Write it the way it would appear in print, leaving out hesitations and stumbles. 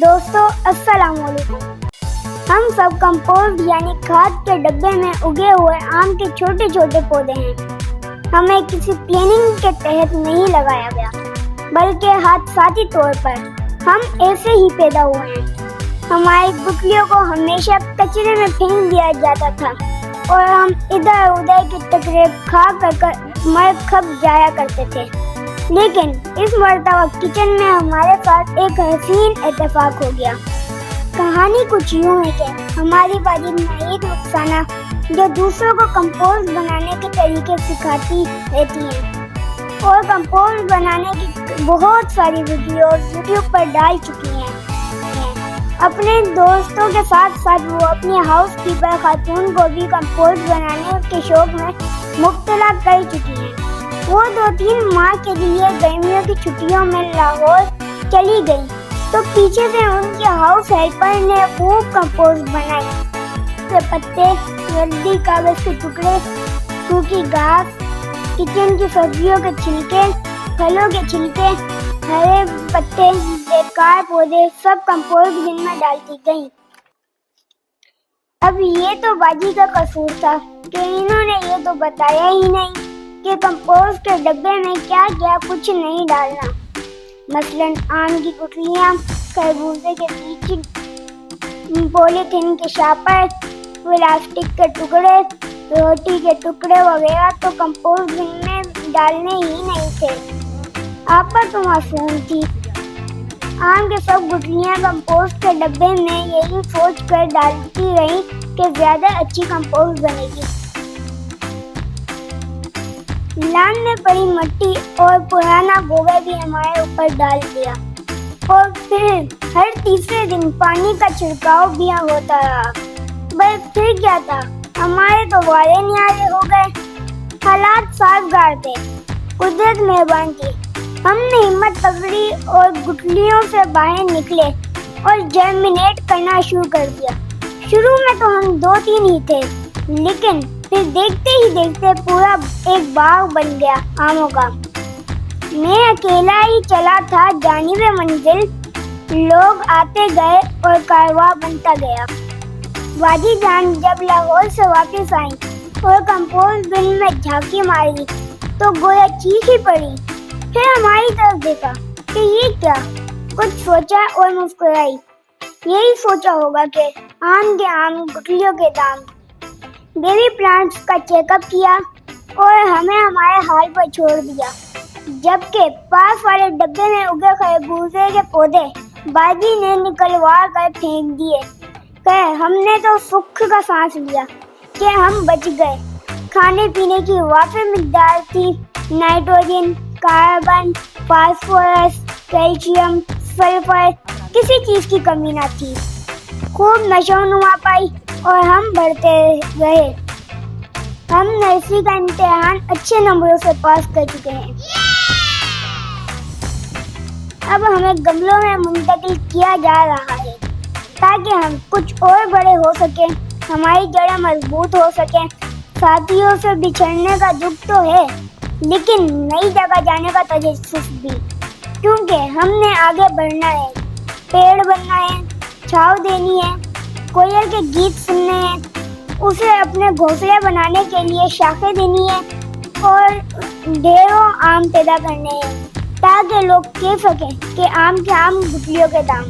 दोस्तों अस्सलाम वालेकुम। हम सब कंपोस्ट यानी खाद के डब्बे में उगे हुए आम के छोटे छोटे पौधे हैं। हमें किसी प्लानिंग के तहत नहीं लगाया गया, बल्कि हादसाती तौर पर हम ऐसे ही पैदा हुए हैं। हमारी गुठलियों को हमेशा कचरे में फेंक दिया जाता था और हम इधर उधर के टुकड़े खा कर मर खप जाया करते थे। लेकिन इस मर्तबा किचन में हमारे साथ एक हसीन इत्तेफाक हो गया। कहानी कुछ यूं है कि हमारी वालिद नाहिद रुखसाना, जो दूसरों को कंपोस्ट बनाने के तरीके सिखाती रहती हैं और कंपोस्ट बनाने की बहुत सारी वीडियोस यूट्यूब पर डाल चुकी हैं। अपने दोस्तों के साथ साथ वो अपनी हाउस कीपर खातून को भी कंपोस्ट बनाने के शौक में मुब्तला कर चुकी हैं। वो 2-3 माह के लिए गर्मियों की छुट्टियों में लाहौर चली गई, तो पीछे से उनके हाउस हेल्पर ने खूब कंपोस्ट बनाई। पत्ते, रद्दी कागज के टुकड़े, सूखी घास, किचन की सब्जियों के छिलके, फलों के छिलके, हरे पत्ते, बेकार पौधे सब कंपोस्ट बिन में डालती गई। अब ये तो बाजी का कसूर था कि इन्होंने ये तो बताया ही नहीं कि कंपोस्ट के डब्बे में क्या क्या कुछ नहीं डालना। मसलन आम की गुठलियाँ, खरबूजे के बीज, पॉलीथीन के शापर, प्लास्टिक के टुकड़े, रोटी के टुकड़े वगैरह तो कंपोस्ट बिन में डालने ही नहीं थे। आप पर तो मासूम थी। आम के सब गुठलियाँ कंपोस्ट के डब्बे में यही सोच कर डालती रही कि ज्यादा अच्छी कंपोस्ट बनेगी। लान में पड़ी मिट्टी और पुराना गोबर भी हमारे ऊपर डाल दिया और फिर हर तीसरे दिन पानी का छिड़काव भी होता रहा। बस फिर क्या था, हमारे तो वाले न्यारे हो गए। हालात साजगार थे, कुदरत मेहरबान थी। हमने हिम्मत पकड़ी और गुठलियों से बाहर निकले और जर्मिनेट करना शुरू कर दिया। शुरू में तो हम 2-3 ही थे, लेकिन फिर देखते ही देखते पूरा एक बाग बन गया आमों का। मैं अकेला ही चला था जानिबे मंजिल, लोग आते गए और कारवां बनता गया। वाजी जान जब लाहौर से वापस आई और कंपोस्ट बिन में झांकी मारी तो गोया चीख ही पड़ी। फिर हमारी तरफ देखा कि ये क्या, कुछ सोचा और मुस्कुराई। यही सोचा होगा कि आम के आम, गुठलियों के दाम। बेबी प्लांट्स का चेकअप किया और हमें हमारे हाल पर छोड़ दिया, जबकि पास वाले डब्बे में उगे खरबूजे के पौधे बाजी ने निकलवा कर फेंक दिए। हमने तो सुख का सांस लिया कि हम बच गए। खाने पीने की वाफिर मिकदार थी। Nitrogen, carbon, phosphorus, calcium, sulphur, किसी चीज की कमी न थी। खूब नशोनुमा पाई और हम बढ़ते रहे। हम नर्सरी का इम्तिहान अच्छे नंबरों से पास कर चुके हैं। अब हमें गमलों में मुंतकिल किया जा रहा है ताकि हम कुछ और बड़े हो सकें, हमारी जड़ें मजबूत हो सकें। साथियों से बिछड़ने का दुख तो है, लेकिन नई जगह जाने का तजस्सुस भी, क्योंकि हमने आगे बढ़ना है, पेड़ बनना है, छांव देनी है, कोयल के गीत सुनने हैं, उसे अपने घोंसले बनाने के लिए शाखें देनी है और ढेरों आम पैदा करने हैं ताकि लोग कह सकें कि आम के आम, गुठलियों के दाम।